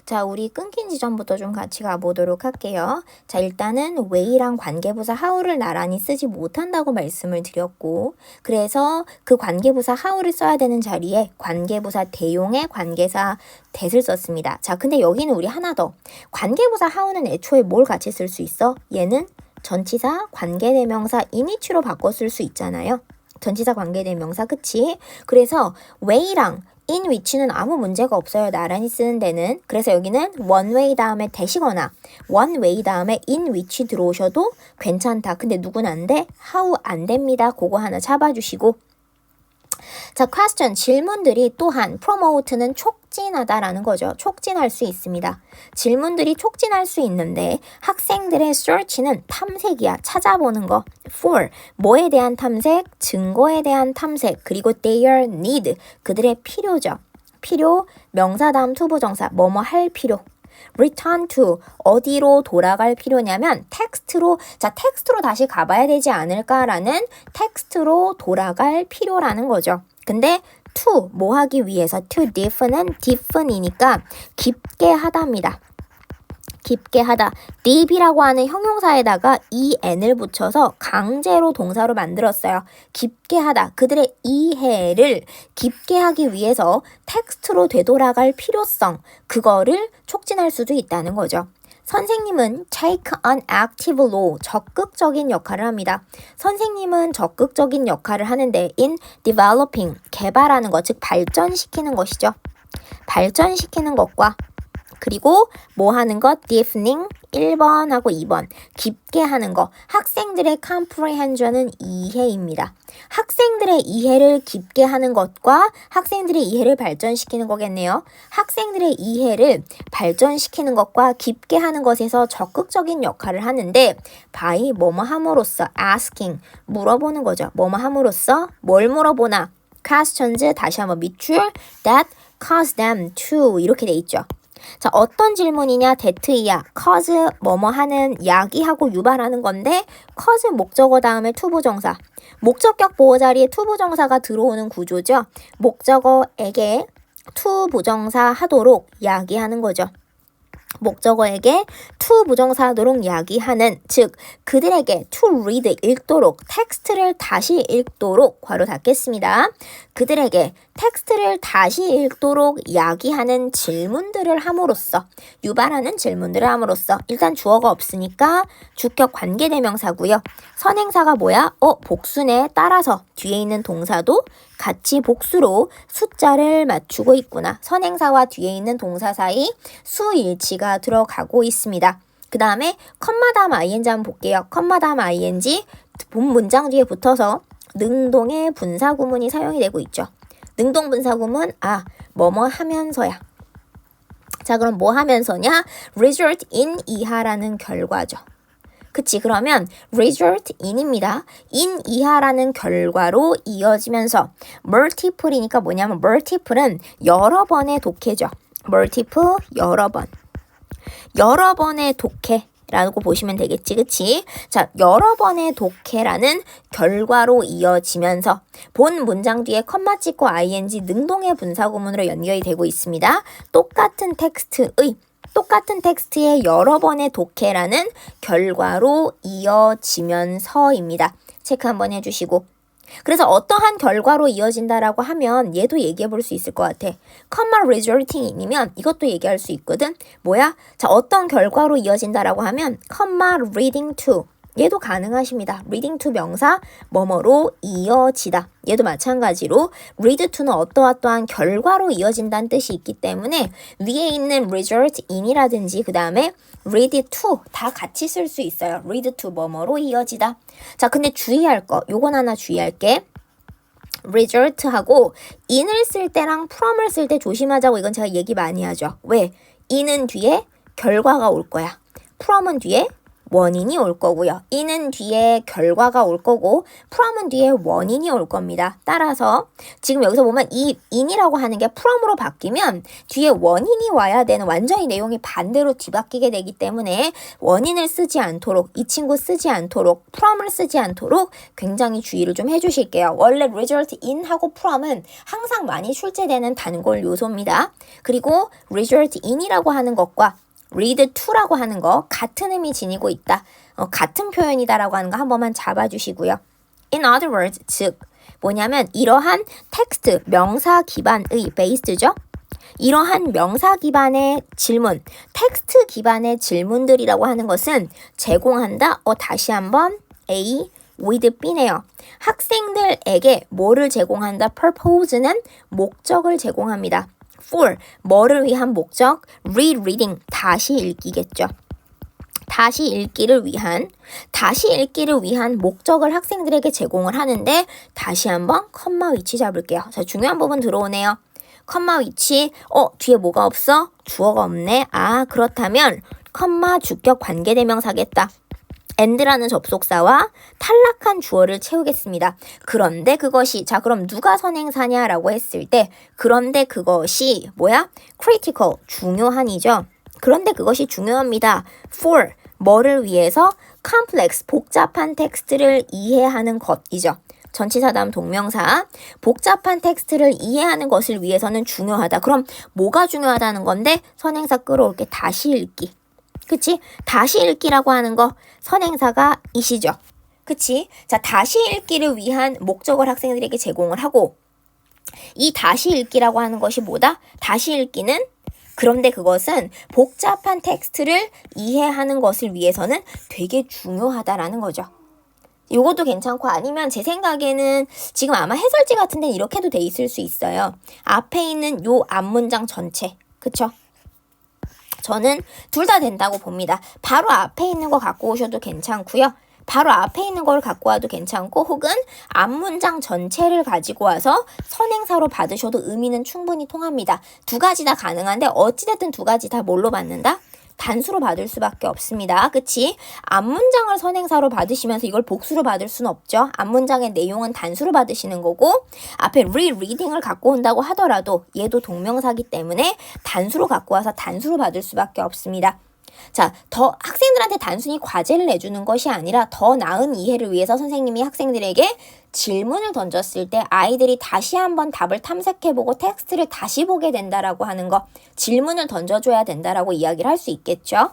자, 우리 끊긴 지점부터 좀 같이 가보도록 할게요. 자, 일단은 way랑 관계부사 how를 나란히 쓰지 못한다고 말씀을 드렸고, 그래서 그 관계부사 how를 써야 되는 자리에 관계부사 대용의 관계사 that을 썼습니다. 자, 근데 여기는 우리 하나 더. 관계부사 how는 애초에 뭘 같이 쓸 수 있어? 얘는 전치사, 관계대명사, 인위치로 바꿔 쓸 수 있잖아요. 전치사, 관계대명사, 그치? 그래서 way랑 in which는 아무 문제가 없어요. 나란히 쓰는 데는. 그래서 여기는 one way 다음에 that이거나 one way 다음에 in which 들어오셔도 괜찮다. 근데 누군 안 돼? how 안 됩니다. 그거 하나 잡아주시고. 자, question, 질문들이 또한 promote는 촉진하다라는 거죠. 촉진할 수 있습니다. 질문들이 촉진할 수 있는데 학생들의 search는 탐색이야. 찾아보는 거. for, 뭐에 대한 탐색? 증거에 대한 탐색. 그리고 their need, 그들의 필요죠. 필요, 명사 다음 투부정사, 뭐뭐 할 필요. return to, 어디로 돌아갈 필요냐면 텍스트로, 자, 텍스트로 다시 가봐야 되지 않을까라는 텍스트로 돌아갈 필요라는 거죠. 근데 to, 뭐 하기 위해서, to deep는 deep이니까 깊게 하다입니다. 깊게 하다. deep이라고 하는 형용사에다가 en을 붙여서 강제로 동사로 만들었어요. 깊게 하다. 그들의 이해를 깊게 하기 위해서 텍스트로 되돌아갈 필요성, 그거를 촉진할 수도 있다는 거죠. 선생님은 take an active role, 적극적인 역할을 합니다. 선생님은 적극적인 역할을 하는데 in developing, 개발하는 것, 즉 발전시키는 것이죠. 발전시키는 것과 그리고 뭐 하는 것? deepening 1번하고 2번. 깊게 하는 거. 학생들의 comprehension은 이해입니다. 학생들의 이해를 깊게 하는 것과 학생들의 이해를 발전시키는 거겠네요. 학생들의 이해를 발전시키는 것과 깊게 하는 것에서 적극적인 역할을 하는데 by 뭐뭐 함으로써 asking, 물어보는 거죠. 뭐뭐 함으로써 뭘 물어보나? questions, 다시 한번 밑줄 that cause them to 이렇게 돼 있죠. 자, 어떤 질문이냐? that이야. cause 뭐뭐 하는, 야기하고 유발하는 건데 cause 목적어 다음에 투부정사. 목적격 보호 자리에 투부정사가 들어오는 구조죠. 목적어에게 투부정사 하도록 야기하는 거죠. 목적어에게 to 부정사 하도록 야기하는, 즉 그들에게 to read, 읽도록, 텍스트를 다시 읽도록, 괄호 닫겠습니다. 그들에게 텍스트를 다시 읽도록 야기하는 질문들을 함으로써, 유발하는 질문들을 함으로써, 일단 주어가 없으니까 주격 관계대명사고요. 선행사가 뭐야? 복수네. 따라서 뒤에 있는 동사도 같이 복수로 숫자를 맞추고 있구나. 선행사와 뒤에 있는 동사 사이 수일치가 들어가고 있습니다. 그 다음에 컴마 다음 ing 한번 볼게요. 컴마 다음 ing 본 문장 뒤에 붙어서 능동의 분사구문이 사용이 되고 있죠. 능동 분사구문, 뭐뭐 하면서야. 자, 그럼 뭐 하면서냐? result in 이하라는 결과죠. 그치? 그러면 result in입니다. in 이하라는 결과로 이어지면서 multiple이니까 뭐냐면 multiple은 여러 번의 독해죠. multiple, 여러 번. 여러 번의 독해라고 보시면 되겠지, 그치? 자, 여러 번의 독해라는 결과로 이어지면서 본 문장 뒤에 컴마 찍고 ing 능동의 분사구문으로 연결이 되고 있습니다. 똑같은 텍스트의 여러 번의 독해라는 결과로 이어지면서입니다. 체크 한번 해주시고. 그래서 어떠한 결과로 이어진다라고 하면 얘도 얘기해 볼 수 있을 것 같아. comma resulting in이면 이것도 얘기할 수 있거든. 뭐야? 자, 어떤 결과로 이어진다라고 하면 comma leading to, 얘도 가능하십니다. leading to 명사, 뭐뭐로 이어지다. 얘도 마찬가지로 lead to는 어떠한 결과로 이어진다는 뜻이 있기 때문에 위에 있는 result in이라든지 그 다음에 lead to 다 같이 쓸 수 있어요. lead to 뭐뭐로 이어지다. 자, 근데 주의할 거, 요건 하나 주의할게. result하고 in을 쓸 때랑 from을 쓸 때 조심하자고, 이건 제가 얘기 많이 하죠. 왜? in은 뒤에 결과가 올 거야. from은 뒤에 원인이 올 거고요. in은 뒤에 결과가 올 거고 from은 뒤에 원인이 올 겁니다. 따라서 지금 여기서 보면 이 in이라고 하는 게 from으로 바뀌면 뒤에 원인이 와야 되는 완전히 내용이 반대로 뒤바뀌게 되기 때문에 원인을 쓰지 않도록 이 친구 쓰지 않도록 from을 쓰지 않도록 굉장히 주의를 좀 해주실게요. 원래 result in하고 from은 항상 많이 출제되는 단골 요소입니다. 그리고 result in이라고 하는 것과 read to라고 하는 거 같은 의미 지니고 있다. 같은 표현이다라고 하는 거 한 번만 잡아주시고요. In other words, 즉 뭐냐면 이러한 텍스트, 명사 기반의 베이스죠. 이러한 명사 기반의 질문, 텍스트 기반의 질문들이라고 하는 것은 제공한다. 다시 한번 A with B네요. 학생들에게 뭐를 제공한다? purpose는 목적을 제공합니다. for, 뭐를 위한 목적? reading, 다시 읽기겠죠. 다시 읽기를 위한 목적을 학생들에게 제공을 하는데 다시 한번 컴마 위치 잡을게요. 자, 중요한 부분 들어오네요. 컴마 위치, 뒤에 뭐가 없어? 주어가 없네. 그렇다면 컴마 주격 관계대명사겠다. and라는 접속사와 탈락한 주어를 채우겠습니다. 그런데 그것이, 자 그럼 누가 선행사냐라고 했을 때 그런데 그것이 뭐야? critical, 중요한이죠. 그런데 그것이 중요합니다. for, 뭐를 위해서? complex, 복잡한 텍스트를 이해하는 것이죠. 전치사 다음 동명사, 복잡한 텍스트를 이해하는 것을 위해서는 중요하다. 그럼 뭐가 중요하다는 건데? 선행사 끌어올게. 다시 읽기. 그치? 다시 읽기라고 하는 거 선행사가 이시죠. 그치? 자, 다시 읽기를 위한 목적을 학생들에게 제공을 하고 이 다시 읽기라고 하는 것이 뭐다? 다시 읽기는 그런데 그것은 복잡한 텍스트를 이해하는 것을 위해서는 되게 중요하다라는 거죠. 요것도 괜찮고 아니면 제 생각에는 지금 아마 해설지 같은 데는 이렇게도 돼 있을 수 있어요. 앞에 있는 요 앞문장 전체. 그쵸? 저는 둘 다 된다고 봅니다. 바로 앞에 있는 거 갖고 오셔도 괜찮고요. 바로 앞에 있는 걸 갖고 와도 괜찮고 혹은 앞문장 전체를 가지고 와서 선행사로 받으셔도 의미는 충분히 통합니다. 두 가지 다 가능한데 어찌됐든 두 가지 다 뭘로 받는다? 단수로 받을 수밖에 없습니다. 그치? 앞문장을 선행사로 받으시면서 이걸 복수로 받을 수는 없죠. 앞문장의 내용은 단수로 받으시는 거고 앞에 reading을 갖고 온다고 하더라도 얘도 동명사기 때문에 단수로 갖고 와서 단수로 받을 수밖에 없습니다. 자, 더 학생들한테 단순히 과제를 내주는 것이 아니라 더 나은 이해를 위해서 선생님이 학생들에게 질문을 던졌을 때 아이들이 다시 한번 답을 탐색해보고 텍스트를 다시 보게 된다라고 하는 거, 질문을 던져줘야 된다라고 이야기를 할 수 있겠죠.